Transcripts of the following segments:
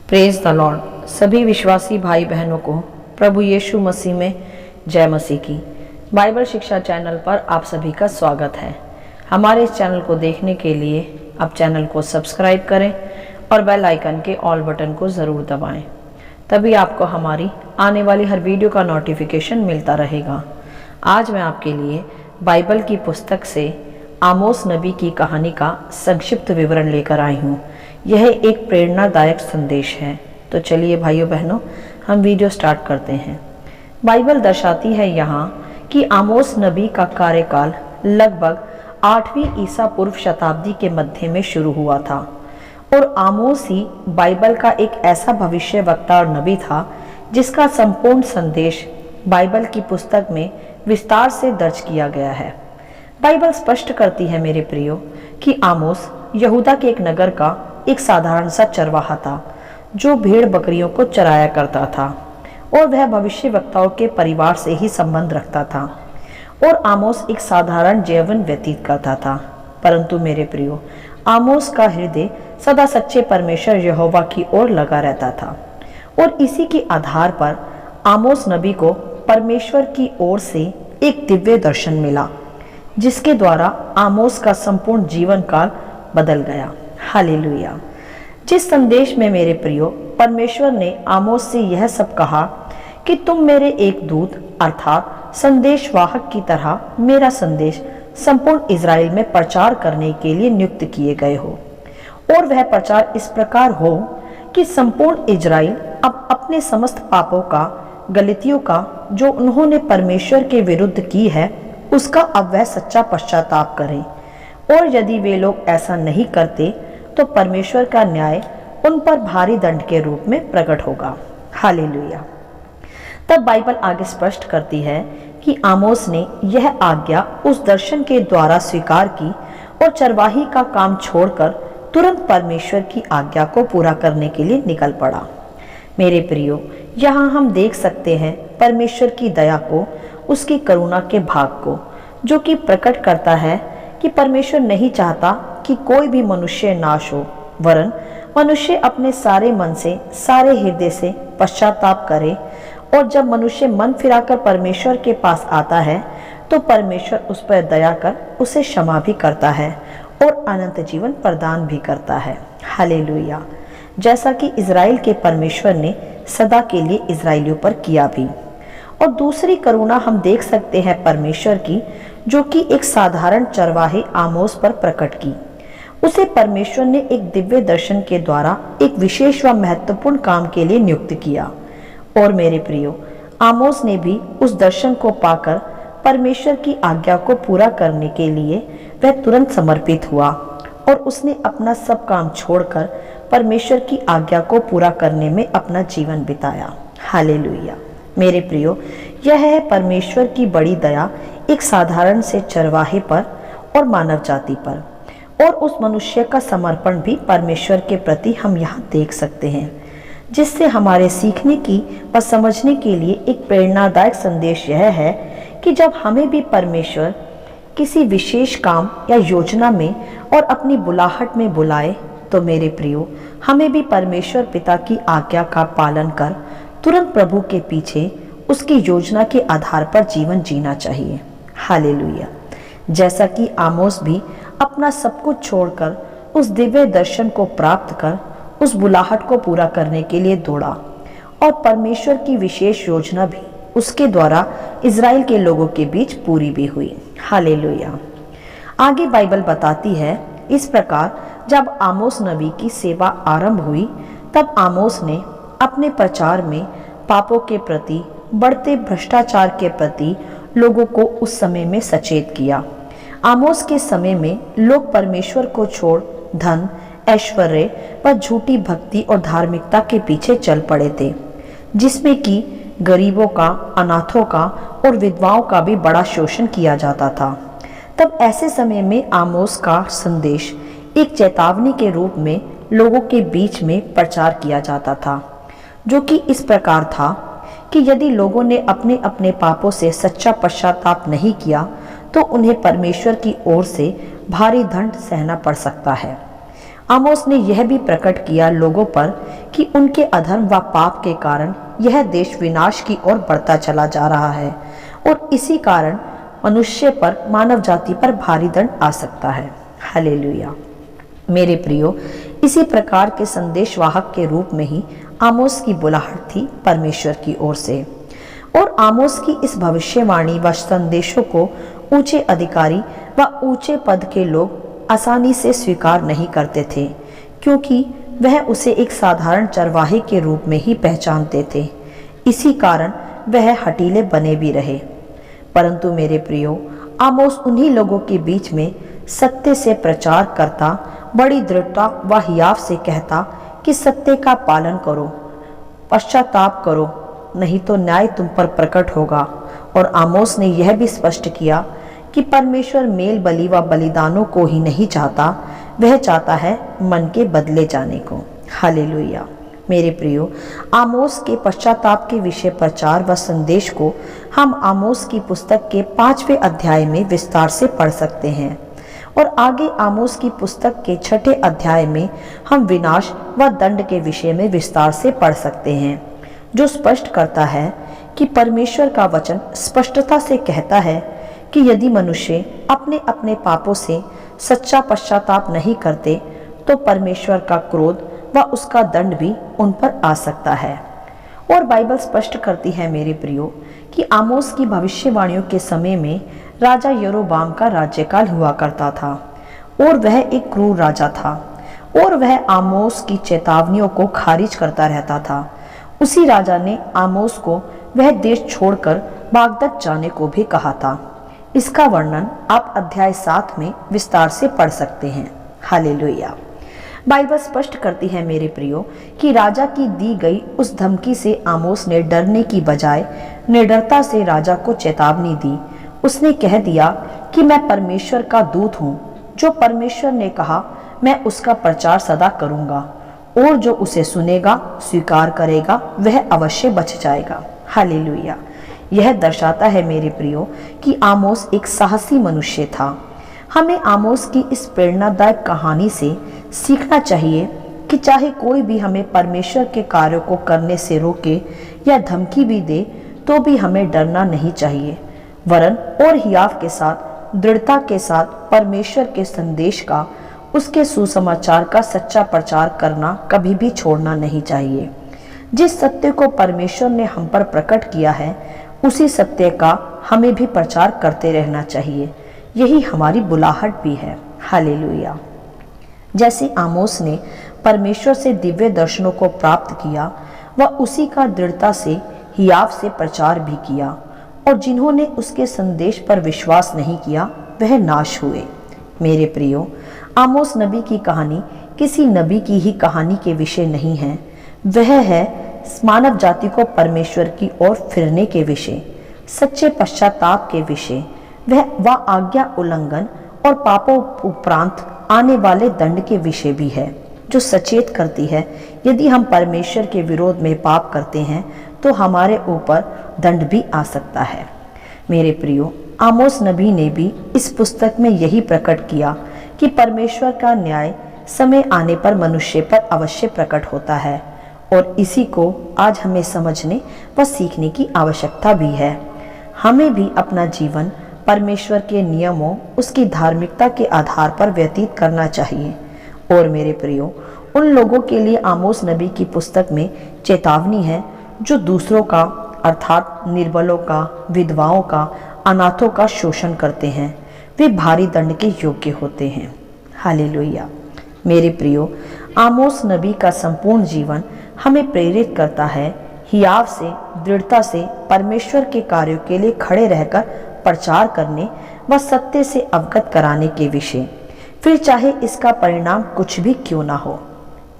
Praise the Lord. सभी विश्वासी भाई बहनों को प्रभु यीशु मसीह में जय मसीह की। बाइबल शिक्षा चैनल पर आप सभी का स्वागत है। हमारे इस चैनल को देखने के लिए आप चैनल को सब्सक्राइब करें और बेल आइकन के ऑल बटन को ज़रूर दबाएं, तभी आपको हमारी आने वाली हर वीडियो का नोटिफिकेशन मिलता रहेगा। आज मैं आपके लिए बाइबल की पुस्तक से आमोस नबी की कहानी का संक्षिप्त विवरण लेकर आई हूँ। यह एक प्रेरणादायक संदेश है। तो चलिए भाइयों बहनों, हम वीडियो स्टार्ट करते हैं। बाइबल दर्शाती है यहाँ कि आमोस नबी का कार्यकाल लगभग 8वीं ईसा पूर्व शताब्दी के मध्य में शुरू हुआ था और आमोस ही बाइबल का एक ऐसा भविष्य वक्ता और नबी था जिसका संपूर्ण संदेश बाइबल की पुस्तक में विस्तार से दर्ज किया गया है। बाइबल स्पष्ट करती है मेरे प्रियो कि आमोस यहूदा के एक नगर का एक साधारण सा चरवाहा था जो भेड़ बकरियों को चराया करता था और वह भविष्यवक्ताओं के परिवार से ही संबंध रखता था और आमोस एक साधारण जीवन व्यतीत करता था। परंतु मेरे प्रियो, आमोस का हृदय सदा सच्चे परमेश्वर यहोवा की ओर लगा रहता था और इसी के आधार पर आमोस नबी को परमेश्वर की ओर से एक दिव्य दर्शन मिला जिसके द्वारा आमोस का संपूर्ण जीवन काल बदल गया। हालेलुया। जिस संदेश में मेरे प्रियो परमेश्वर ने आमोस से यह सब कहा कि तुम मेरे एक दूत अर्थात संदेशवाहक की तरह मेरा संदेश संपूर्ण इज़राइल में प्रचार करने के लिए नियुक्त किए गए हो, और वह प्रचार इस प्रकार हो कि संपूर्ण इज़राइल अब अपने समस्त पापों का, गलतियों का जो उन्होंने परमेश्वर के विरुद्ध की है उसका अब वह सच्चा पश्चाताप करें, और यदि वे लोग ऐसा नहीं करते तो परमेश्वर का न्याय उन पर भारी दंड के रूप में प्रकट होगा। हालेलुया। तब बाइबल आगे स्पष्ट करती है कि आमोस ने यह आज्ञा उस दर्शन के द्वारा स्वीकार की और चरवाही का काम छोड़कर तुरंत परमेश्वर की आज्ञा को पूरा करने के लिए निकल पड़ा। मेरे प्रियो, यहाँ हम देख सकते हैं परमेश्वर की दया को, उसकी करुणा के भाग को, जो कि प्रकट करता है कि परमेश्वर नहीं चाहता कि कोई भी मनुष्य नाश हो, वरन मनुष्य अपने सारे मन से, सारे हृदय से पश्चाताप करे। और जब मनुष्य मन फिराकर परमेश्वर के पास आता है तो परमेश्वर उस पर दया कर उसे क्षमा भी करता है और अनंत जीवन प्रदान भी करता है। हालेलुया। जैसा कि इज़राइल के परमेश्वर ने सदा के लिए इज़राइलियों पर किया भी। और दूसरी करुणा हम देख सकते हैं परमेश्वर की, जो कि एक साधारण चरवाहे आमोस पर प्रकट की। उसे परमेश्वर ने एक दिव्य दर्शन के द्वारा एक विशेष व महत्वपूर्ण काम के लिए नियुक्त किया। और मेरे प्रियो, आमोस ने भी उस दर्शन को पाकर परमेश्वर की आज्ञा को पूरा करने के लिए वह तुरंत समर्पित हुआ और उसने अपना सब काम छोड़कर परमेश्वर की आज्ञा को पूरा करने में अपना जीवन बिताया। हालेलुया। मेरे प्रियो, यह है परमेश्वर की बड़ी दया एक साधारण से चरवाहे पर और मानव जाति पर, और उस मनुष्य का समर्पण भी परमेश्वर के प्रति हम यहाँ देख सकते हैं, जिससे हमारे सीखने की व समझने के लिए एक प्रेरणादायक संदेश यह है कि जब हमें भी परमेश्वर किसी विशेष काम या योजना में और अपनी बुलाहट में बुलाए तो मेरे प्रियो, हमें भी परमेश्वर पिता की आज्ञा का पालन कर तुरंत प्रभु के पीछे उसकी योजना के आधार पर जीवन जीना चाहिए। हालेलुया। जैसा कि आमोस भी अपना सब कुछ छोड़कर उस दिव्य दर्शन को प्राप्त कर उस बुलाहट को पूरा करने के लिए दौड़ा, और परमेश्वर की विशेष योजना भी उसके द्वारा इज़राइल के लोगों के बीच पूरी भी हुई। हालेलुया। आगे बाइबल बताती है, इस प्रकार जब आमोस नबी की सेवा आरंभ हुई तब आमोस ने अपने प्रचार में पापों के प्रति, बढ़ते भ्रष्टाचार के प्रति लोगों को उस समय में सचेत किया। आमोस के समय में लोग परमेश्वर को छोड़ धन, ऐश्वर्य व झूठी भक्ति और धार्मिकता के पीछे चल पड़े थे, जिसमें कि गरीबों का, अनाथों का और विधवाओं का भी बड़ा शोषण किया जाता था। तब ऐसे समय में आमोस का संदेश एक चेतावनी के रूप में लोगों के बीच में प्रचार किया जाता था, जो कि इस प्रकार था कि यदि लोगों ने अपने अपने पापों से सच्चा पश्चाताप नहीं किया तो उन्हें परमेश्वर की ओर से भारी दंड सहना पड़ सकता है। आमोस ने यह भी प्रकट किया लोगों पर कि उनके अधर्म व पाप के कारण यह देश विनाश की ओर बढ़ता चला जा रहा है और इसी कारण मनुष्य पर, मानव जाति पर भारी दंड आ सकता है। हालेलुया। मेरे प्रियो, इसी प्रकार के संदेशवाहक के रूप में ही आमोस की बुलाहट थी परमेश्वर की ओर से, और आमोस की इस भविष्यवाणी व संदेशों को ऊंचे अधिकारी व ऊंचे पद के लोग आसानी से स्वीकार नहीं करते थे, क्योंकि वह उसे एक साधारण चरवाहे के रूप में ही पहचानते थे। इसी कारण वह हठीले बने भी रहे। परंतु मेरे प्रियो, आमोस उन्हीं लोगों के बीच में सत्य से प्रचार करता, बड़ी दृढ़ता व हियाव से कहता कि सत्य का पालन करो, पश्चाताप करो, नहीं तो न्याय तुम पर प्रकट होगा। और आमोस ने यह भी स्पष्ट किया कि परमेश्वर मेल बलि व बलिदानों को ही नहीं चाहता, वह चाहता है मन के बदले जाने को। हालेलुया। मेरे प्रियो, आमोस के पश्चाताप के विषय प्रचार व संदेश को हम आमोस की पुस्तक के 5वें अध्याय में विस्तार से पढ़ सकते हैं, और आगे आमोस की पुस्तक के 6ठे अध्याय में हम विनाश व दंड के विषय में विस्तार से पढ़ सकते हैं, जो स्पष्ट करता है कि परमेश्वर का वचन स्पष्टता से कहता है कि यदि मनुष्य अपने अपने पापों से सच्चा पश्चाताप नहीं करते तो परमेश्वर का क्रोध व उसका दंड भी उन पर आ सकता है। और बाइबल स्पष्ट करती है मेरे प्रियो कि आमोस की भविष्यवाणियों के समय में राजा यरोबाम का राज्यकाल हुआ करता था, और वह एक क्रूर राजा था, और वह आमोस की चेतावनियों को खारिज करता रहता था। उसी राजा ने आमोस को वह देश छोड़कर बागदद जाने को भी कहा था। इसका वर्णन आप अध्याय 7 में विस्तार से पढ़ सकते हैं। हालेलुया। बाइबल स्पष्ट करती है मेरे प्रियो कि राजा की दी गई उस धमकी से आमोस ने डरने की बजाय निडरता से राजा को चेतावनी दी। उसने कह दिया कि मैं परमेश्वर का दूत हूँ, जो परमेश्वर ने कहा मैं उसका प्रचार सदा करूँगा, और जो उसे सुनेगा, स्वीकार करेगा, वह अवश्य बच जाएगा। हालेलुया। यह दर्शाता है मेरे प्रियो कि आमोस एक साहसी मनुष्य था। हमें आमोस की इस प्रेरणादायक कहानी से सीखना चाहिए कि चाहे कोई भी हमें परमेश्वर के कार्यों को करने से रोके या धमकी भी दे, तो भी हमें डरना नहीं चाहिए, वरन और हियाव के साथ, दृढ़ता के साथ परमेश्वर के संदेश का, उसके सुसमाचार का सच्चा प्रचार करना कभी भी छोड़ना नहीं चाहिए। जिस सत्य को परमेश्वर ने हम पर प्रकट किया है, उसी सत्य का हमें भी प्रचार करते रहना चाहिए। यही हमारी बुलाहट भी है। हालेलुया। जैसे आमोस ने परमेश्वर से दिव्य दर्शनों को प्राप्त किया, वह उसी का दृढ़ता से, हियाव से प्रचार भी किया, और जिन्होंने उसके संदेश पर विश्वास नहीं किया वह नाश हुए। मेरे प्रियो, आमोस नबी की कहानी किसी नबी की ही कहानी के विषय नहीं है, वह है मानव जाति को परमेश्वर की ओर फिरने के विषय, सच्चे पश्चाताप के विषय, वह आज्ञा उल्लंघन और पापों उपरांत आने वाले दंड के विषय भी है, जो सचेत करती है यदि हम परमेश्वर के विरोध में पाप करते हैं तो हमारे ऊपर दंड भी आ सकता है। मेरे प्रियो, आमोस नबी ने भी इस पुस्तक में यही प्रकट किया कि परमेश्वर का न्याय समय आने पर मनुष्य पर अवश्य प्रकट होता है, और इसी को आज हमें समझने व सीखने की आवश्यकता भी है। हमें भी अपना जीवन परमेश्वर के नियमों, उसकी धार्मिकता के आधार पर व्यतीत करना चाहिए। और मेरे प्रियो, उन लोगों के लिए आमोस नबी की पुस्तक में चेतावनी है जो दूसरों का, अर्थात निर्बलों का, विधवाओं का, अनाथों का शोषण करते हैं। वे भारी दंड के योग्य होते हैं। हालेलुया। मेरे प्रियो, आमोस नबी का संपूर्ण जीवन हमें प्रेरित करता है हियाव से, दृढ़ता से परमेश्वर के कार्यों के लिए खड़े रहकर प्रचार करने व सत्य से अवगत कराने के विषय, फिर चाहे इसका परिणाम कुछ भी क्यों ना हो।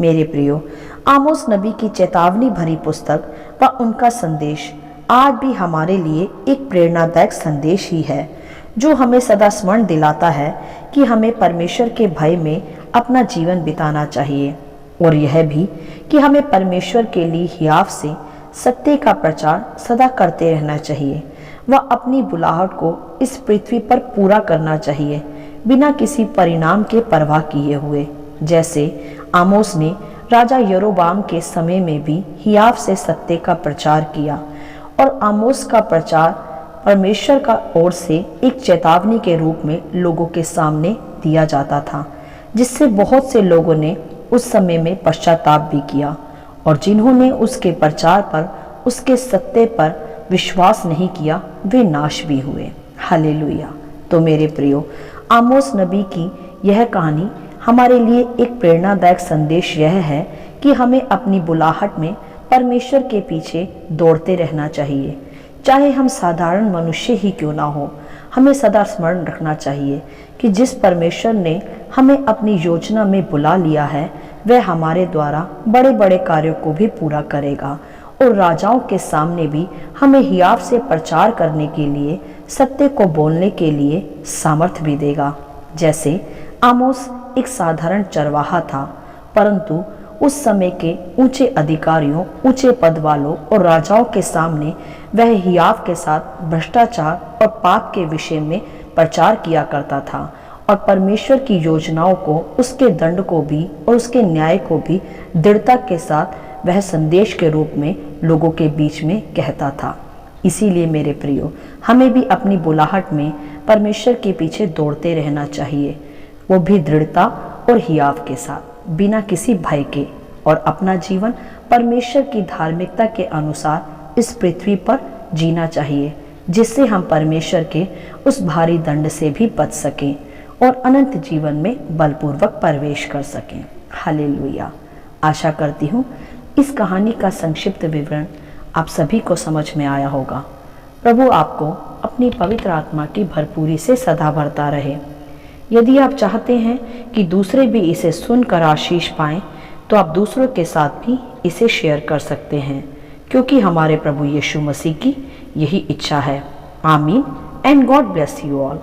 मेरे प्रियो, आमोस नबी की चेतावनी भरी पुस्तक व उनका संदेश आज भी हमारे लिए एक प्रेरणादायक संदेश ही है, जो हमें सदा स्मरण दिलाता है कि हमें परमेश्वर के भय में अपना जीवन बिताना चाहिए, और यह भी कि हमें परमेश्वर के लिए हियाव से सत्य का प्रचार सदा करते रहना चाहिए व अपनी बुलाहट को इस पृथ्वी पर पूरा करना चाहिए, बिना किसी परिणाम के परवाह किए हुए, जैसे आमोस ने राजा यरोबाम के समय में भी हियाव से सत्य का प्रचार किया और आमोस का प्रचार परमेश्वर का ओर से एक चेतावनी के रूप में लोगों के सामने दिया जाता था, जिससे बहुत से लोगों ने उस समय में पश्चाताप भी किया और जिन्होंने उसके प्रचार पर, उसके सत्य पर विश्वास नहीं किया, वे नाश भी हुए। हालेलुया। तो मेरे प्रियो, आमोस नबी की यह कहानी हमारे लिए एक प्रेरणादायक संदेश यह है कि हमें अपनी बुलाहट में परमेश्वर के पीछे दौड़ते रहना चाहिए। चाहे हम साधारण मनुष्य ही क्यों ना हो, हमें सदा स्मरण रखना चाहिए कि जिस परमेश्वर ने हमें अपनी योजना में बुला लिया है, वह हमारे द्वारा बड़े बड़े कार्यों को भी पूरा करेगा और राजाओं के सामने भी हमें हियाव से प्रचार करने के लिए, सत्य को बोलने के लिए सामर्थ्य भी देगा। जैसे आमोस एक साधारण चरवाहा था, परंतु उस समय के ऊंचे अधिकारियों, ऊंचे पद वालों और राजाओं के सामने वह हियाव के साथ भ्रष्टाचार और पाप के विषय में प्रचार किया करता था और परमेश्वर की योजनाओं को, उसके दंड को भी और उसके न्याय को भी दृढ़ता के साथ वह संदेश के रूप में लोगों के बीच में कहता था। इसीलिए मेरे प्रियो, हमें भी अपनी बुलाहट में परमेश्वर के पीछे दौड़ते रहना चाहिए, वो भी दृढ़ता और हियाव के साथ, बिना किसी भय के, और अपना जीवन परमेश्वर की धार्मिकता के अनुसार इस पृथ्वी पर जीना चाहिए, जिससे हम परमेश्वर के उस भारी दंड से भी बच सकें और अनंत जीवन में बलपूर्वक प्रवेश कर सकें। हालेलुया। आशा करती हूँ इस कहानी का संक्षिप्त विवरण आप सभी को समझ में आया होगा। प्रभु आपको अपनी पवित्र आत्मा की भरपूरी से सदा भरता रहे। यदि आप चाहते हैं कि दूसरे भी इसे सुनकर आशीष पाएं, तो आप दूसरों के साथ भी इसे शेयर कर सकते हैं, क्योंकि हमारे प्रभु यीशु मसीह की यही इच्छा है। आमीन and God bless you all.